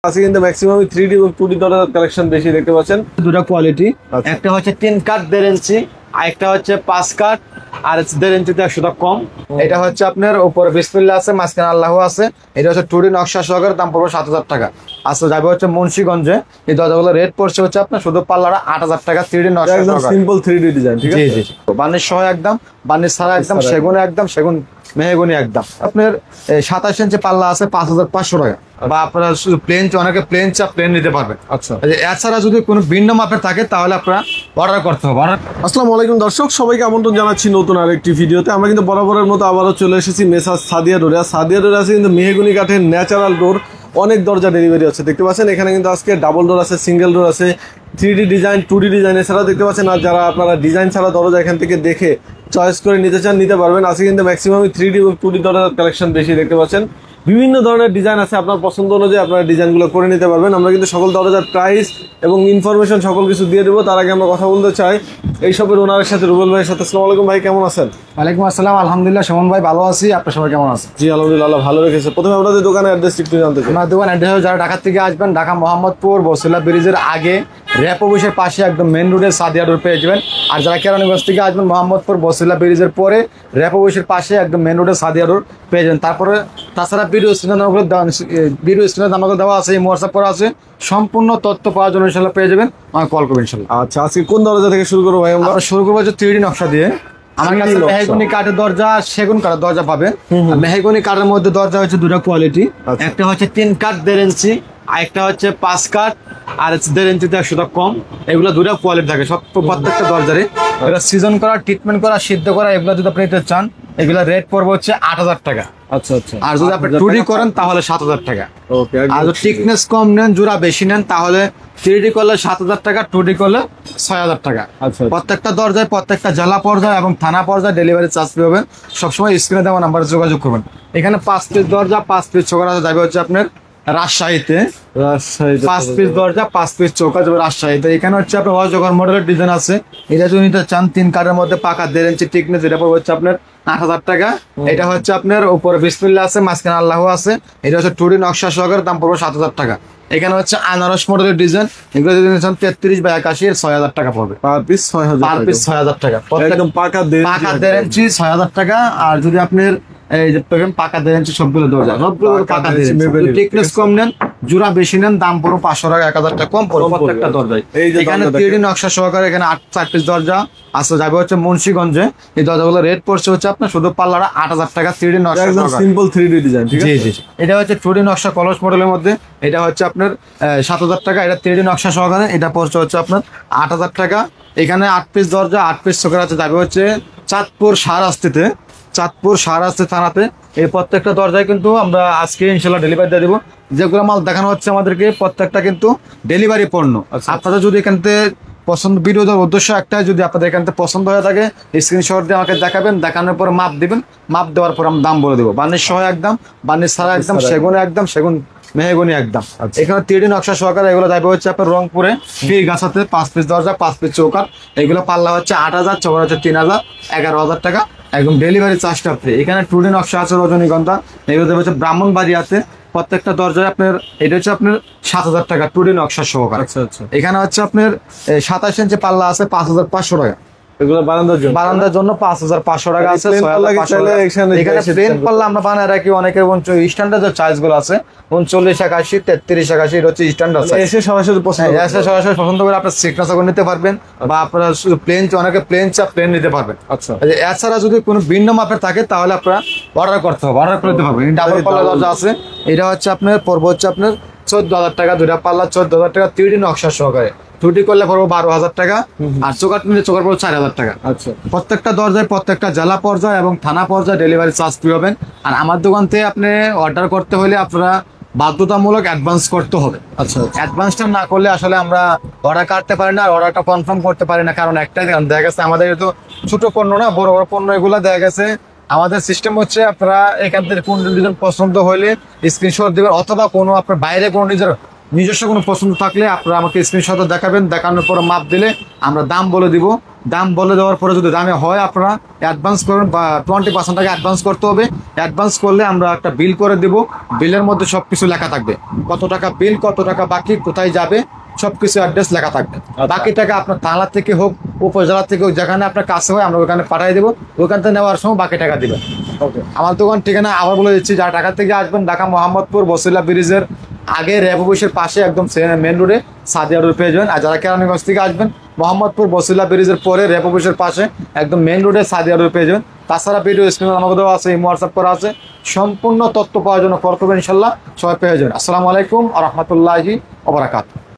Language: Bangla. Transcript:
আছে কিন্তু ম্যাক্সিমাম 3D এবং 2D ধরনের কালেকশন বেশি দেখতে পাচ্ছেন। দুটো কোয়ালিটি, একটা হচ্ছে 3 কাট 1.5 ইঞ্চি, আর একটা হচ্ছে 5 কাট আর 1.5 ইঞ্চিতে 100 টাকা কম। এটা হচ্ছে আপনার উপরে বিসমিল্লাহ আছে, মাঝখানে আল্লাহ আছে। এটা হচ্ছে 2D নকশা সহকারে, দাম পড়বে 7000 টাকা। আচ্ছা যাবে হচ্ছে মুন্সিগঞ্জে। এই দরজাগুলো রেট পড়ছে হচ্ছে আপনার শুধু পাল্লাটা 8000 টাকা। 3D নকশা একদম সিম্পল 3D ডিজাইন, ঠিক আছে? জি জি, বার্নিশ সহ একদম, বার্নিশ ছাড়া একদম, সেগুনে একদম, সেগুন মেহগনি একদম। আপনার 27 ইঞ্চি পাল্লা আছে 5500 টাকা। বা আপনারা শুধু প্লেন, অনেকে প্লেন চা প্লেন নিতে পারবেন। আচ্ছা, এছাড়া যদি কোনো ভিন্ন মাপের থাকে তাহলে আপনারা অর্ডার করতে হবে। আসসালামু আলাইকুম দর্শক, সবাইকে আমন্ত্রণ জানাচ্ছি নতুন আরেকটি ভিডিওতে। আমরা কিন্তু বরাবরের মতো আবারও চলে এসেছি মেসার্স সাদিয়া ডোরে। সাদিয়া ডোরে আছে কিন্তু মেহগনি কাঠের ন্যাচারাল ডোর, অনেক দরজা ডেলিভারি আছে দেখতে পাচ্ছেন। এখানে কিন্তু আজকে ডাবল ডোর আছে, সিঙ্গেল ডোর আছে, 3D ডিজাইন, 2D ডিজাইন এছাড়াও দেখতে পাচ্ছেন। আর যারা আপনারা ডিজাইন ছাড়া দরজা এখান থেকে দেখে চয়েস করে নিতে চান নিতে পারবেন। আজকে কিন্তু ম্যাক্সিমাম 3D এবং 2D ধরনের কালেকশন বেশি দেখতে পাচ্ছেন। বিভিন্ন ধরনের ডিজাইন আছে, আপনার পছন্দ অনুযায়ী আপনারা ডিজাইনগুলো করে নিতে পারবেন। আমরা কিন্তু সকল দরজার প্রাইস এবং ইনফরমেশন সকল কিছু দিয়ে দেবো। তার আগে আমরা কথা বলতে চাই এই শপের ওনারের সাথে, রুবেল ভাইয়ের সাথে। আসসালামু আলাইকুম ভাই, কেমন আছেন? ওয়ালাইকুম আসসালাম, আলহামদুলিল্লাহ সুমন ভাই ভালো আছি। আপনার সবাই কেমন আছে? জি আলহামদুলিল্লাহ ভালো রেখেছে। প্রথমে আপনাদের দোকানের অ্যাড্রেস একটু জানতে চাই। আমার দোকান অ্যাড্রেস, যারা ঢাকা থেকে আসবেন, ঢাকা মোহাম্মদপুর বসিলা ব্রিজের আগে র্যাপ অফিসের পাশে একদম মেন রোডে সাদিয়া ডোর পেয়ে যাবেন। আর যারা কেরানীগঞ্জ থেকে আসবেন, মোহাম্মদপুর বসিলা ব্রিজের পরে র্যাপ অফিসের পাশে একদম মেন রোডে সাদিয়া ডোর পেয়ে যাবেন। তারপরে তাছাড়া ভিডিও স্ক্রিনে নাম্বার দেওয়া আছে, হোয়াটসঅ্যাপ করা আছে। সম্পূর্ণ তথ্য পাওয়ার জন্য ইনশাল্লাহ পেয়ে যাবেন, আমাকে কল করবেন ইনশাল্লাহ। আচ্ছা, আজকে কোন দরজা থেকে শুরু করবো ভাই? আমরা শুরু করবো হচ্ছে 3D নকশা দিয়ে। আমার কাছে মেহগনি কাঠের দরজা, সেগুন কাঠের দরজা পাবেন। মেহগনি কাঠের মধ্যে দরজা হচ্ছে দুটো কোয়ালিটি, একটা হচ্ছে 3 কাট 1.5 ইঞ্চি, আর একটা হচ্ছে 5 কাট আর 1.5 ইঞ্চিতে 100 টাকা কম। এগুলো দুটো কোয়ালিটি থাকে সব, প্রত্যেকটা দরজারে। এটা সিজন করা, ট্রিটমেন্ট করা, সিদ্ধ করা, এগুলো যদি আপনি নিতে চান এগুলো রেট পড়বে হচ্ছে 8000 টাকা। আচ্ছা আচ্ছা, আর যদি আপনি 2D করেন তাহলে 7000 টাকা। ওকে, আর যদি থিকনেস কম নেন, জোড়া বেশি নেন, তাহলে 3D করলে 7000 টাকা, 2D করলে 6000 টাকা। আচ্ছা, প্রত্যেকটা দরজায়, প্রত্যেকটা জেলা পর্যায়ে এবং থানা পর্যায়ে ডেলিভারি চার্জ পাবেন। সবসময় স্ক্রিনে দেওয়া নাম্বারে যোগাযোগ করবেন। এখানে 5 পিস দরজা, 5 পিস চৌকাঠ যাবে হচ্ছে আপনার রাজশাহীতে। 5 পিস দরজা, 5 পিস চৌকাঠ যাবে রাজশাহীতে। এখানে হচ্ছে আপনার অজগর মডেলের ডিজাইন আছে। এটা যদি নিতে চান 3 কাঠের মধ্যে পাকা 1.5 ইঞ্চি টিকনেস, এটা পড়বে হচ্ছে আপনার 8000 টাকা। এটা হচ্ছে আপনার উপরে বিসমিল্লাহ আছে, মাঝখানে আল্লাহ আছে। এটা হচ্ছে 2D নকশা সহকারে, দাম পড়বে 7000 টাকা। এখানে হচ্ছে আনারস মডেলের ডিজাইন, এগুলো যদি নিতে চান 33 বাই 81 6000 টাকা পড়বে পার পিস 6000, পার পিস 6000 টাকা। একদম পাকা 1.5 ইঞ্চি 6000 টাকা। আর যদি আপনার এই যে পাকা 1.5 ইঞ্চি সবগুলো দরজা, সবগুলো পাকা 1.5 ইঞ্চি, টিকনেস কম নেন, জোড়া বেশি নেন, দাম পড়বে 500 টাকা, 1000 টাকা কম পড়বে প্রত্যেকটা দরজায়। এখানে 3D নকশা সহকারে এখানে 4 পিস দরজা আছে, যাবে হচ্ছে মুন্সিগঞ্জে। এই দরজাগুলো রেট পড়ছে হচ্ছে আপনার শুধু পাল্লাটা 8000 টাকা। 3D নকশা, একদম সিম্পল 3D ডিজাইন, ঠিক আছে? জি জি, এটা হচ্ছে 2D নকশা কলস মডেলের মধ্যে। এটা হচ্ছে আপনার 7000 টাকা। এটা 3D নকশা সহকারে, এটা পড়ছে হচ্ছে আপনার 8000 টাকা। এখানে 8 পিস দরজা, 8 পিস চোখের আছে, যাবে হচ্ছে চাঁদপুর শাহরাস্তিতে, চাঁদপুর শাহরাস্তি থানাতে। এই প্রত্যেকটা দরজায় কিন্তু আমরা আজকে ইনশাল্লাহ ডেলিভারি দিয়ে দেবো। যেগুলো মাল দেখানো হচ্ছে আমাদেরকে প্রত্যেকটা কিন্তু ডেলিভারি পণ্য। আপনাদের যদি এখান থেকে পছন্দ, ভিডিও দেওয়ার উদ্দেশ্য একটাই, যদি আপনাদের এখান থেকে পছন্দ হয়ে থাকে স্ক্রিনশট দিয়ে আমাকে দেখাবেন, দেখানোর পর মাপ দিবেন, মাপ দেওয়ার পর আমরা দাম বলে দেবো। বার্নিশ সহ একদম, বার্নিশ ছাড়া একদম, সেগুনে একদম, সেগুন মেহগনি একদম। এখানে 3D নকশা সহকারে এগুলো যাবে হচ্ছে আপনার রংপুরে গাছাতে। 5 পিস দরজা, 5 পিস চৌকাঠ, এগুলো পাল্লা হচ্ছে 8000, চৌকাঠ হচ্ছে 3000, 11000 টাকা, একদম ডেলিভারি চার্জটা ফ্রি। এখানে 2D নকশা আছে রজনীগন্ধা, এগুলো দেবে হচ্ছে ব্রাহ্মণবাড়িয়াতে। প্রত্যেকটা দরজায় আপনার এটা হচ্ছে আপনার 7000 টাকা 2D নকশা সহকারে। আচ্ছা আচ্ছা, এখানে হচ্ছে আপনার 27 ইঞ্চি পাল্লা আছে 5500 টাকা। এগুলো বারান্দার জন্য 5500 টাকা আছে। এখানে প্লেন পাল্লা আমরা বানায় রাখি। অনেকের স্ট্যান্ডার্ড যে চার্জ গুলো আছে 39 81 33 81, এটা হচ্ছে স্ট্যান্ডার্ড। এসে সরাসরি পছন্দ করে আপনার সিগনেচার করে নিতে পারবেন, বা আপনারা শুধু প্লেন, অনেকে প্লেন চা প্লেন নিতে পারবেন। আচ্ছা, এছাড়া যদি কোনো ভিন্ন মাপের থাকে তাহলে আপনারা অর্ডার করতে হবে, অর্ডার করে দিতে পারবেন। ডাবল পাল্লা দরজা আছে, এটা হচ্ছে আপনার পড়বে হচ্ছে আপনার 14000 টাকা। 2টা পাল্লা 14000 টাকা, 3D নকশা সহকারে। 2D করলে পড়বো 12000 টাকা, আর চৌকাঠ নিলে চৌকাঠ পড়বো 4000 টাকা। আচ্ছা, প্রত্যেকটা দরজায়, প্রত্যেকটা জেলা পর্যায়ে এবং থানা পর্যায়ে ডেলিভারি চার্জ ফ্রি হবেন। আর আমার দোকান থেকে আপনি অর্ডার করতে হলে আপনারা বাধ্যতামূলক অ্যাডভান্স করতে হবে। আচ্ছা, অ্যাডভান্সটা না করলে আসলে আমরা অর্ডার কাটতে পারি না, আর অর্ডারটা কনফার্ম করতে পারি না। কারণ একটাই কারণ, দেখা গেছে আমাদের তো ছোট পণ্য না, বড় বড় পণ্য, এগুলো দেখা গেছে আমাদের সিস্টেম হচ্ছে আপনারা এখান থেকে কোন ডিজাইন পছন্দ হলে স্ক্রিনশট দিবেন, অথবা কোনো আপনার বাইরে কোনো নিজস্ব কোনো পছন্দ থাকলে আপনারা আমাকে স্ক্রিনশট দেখাবেন, দেখানোর পর মাপ দিলে আমরা দাম বলে দিব। দাম বলে দেওয়ার পরে যদি দামে হয় আপনারা অ্যাডভান্স করুন বা 20% টাকা অ্যাডভান্স করতে হবে। অ্যাডভান্স করলে আমরা একটা বিল করে দেব, বিলের মধ্যে সব কিছু লেখা থাকবে, কত টাকা বিল, কত টাকা বাকি, কোথায় যাবে, সবকিছু অ্যাড্রেস লেখা থাকবে। বাকি টাকা আপনার থানা থেকে হোক, উপজেলা থেকে হোক, যেখানে আপনার কাছে হয় আমরা ওখানে পাঠিয়ে দেবো, ওখান থেকে নেওয়ার সময় বাকি টাকা দিবেন। ওকে। আমার দোকান ঠিকানা আবার বলে দিচ্ছি, যারা ঢাকা থেকে আসবেন, ঢাকা মোহাম্মদপুর বসিলা ব্রিজের আগে র্যাব অফিসের পাশে একদম মেন রোডে সাদিয়া রোড পেয়ে যাবেন। আর যারা কেরানীগঞ্জ থেকে আসবেন, মোহাম্মদপুর বসিলা ব্রিজের পরে র্যাব অফিসের পাশে একদম মেন রোডে সাদিয়া রোড পেয়ে যাবেন। তাছাড়া ভিডিও স্ক্রিনে আমাকে দেওয়া আছে, হোয়াটসঅ্যাপ করা আছে, সম্পূর্ণ তথ্য পাওয়ার জন্য কল করবেন, ইনশাল্লাহ সবাই পেয়ে যাবেন। আসসালামু আলাইকুম ওয়া রাহমাতুল্লাহি ওয়া বারাকাতুহু।